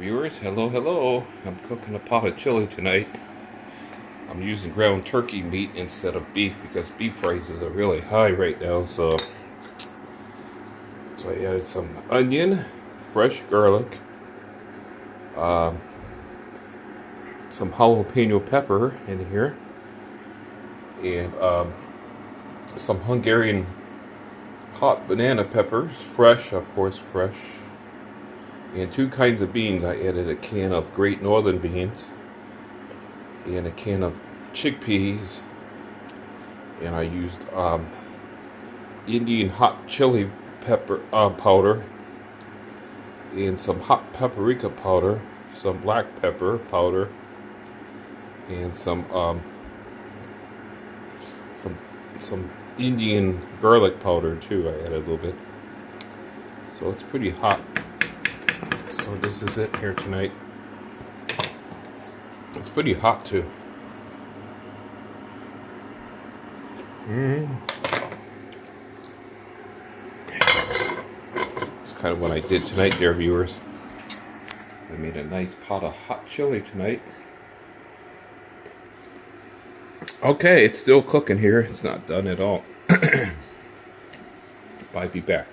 Viewers, hello. I'm cooking a pot of chili tonight. I'm using ground turkey meat instead of beef because beef prices are really high right now. So I added some onion, fresh garlic, some jalapeno pepper in here, and some Hungarian hot banana peppers, fresh, of course, fresh. And two kinds of beans. I added a can of Great Northern beans and a can of chickpeas, and I used Indian hot chili pepper powder, and some hot paprika powder, some black pepper powder, and some Indian garlic powder too. I added a little bit, so it's pretty hot. So this is it here tonight. It's pretty hot too. It's kind of what I did tonight there, viewers. I made a nice pot of hot chili tonight. Okay, it's still cooking here. It's not done at all. I'll be back.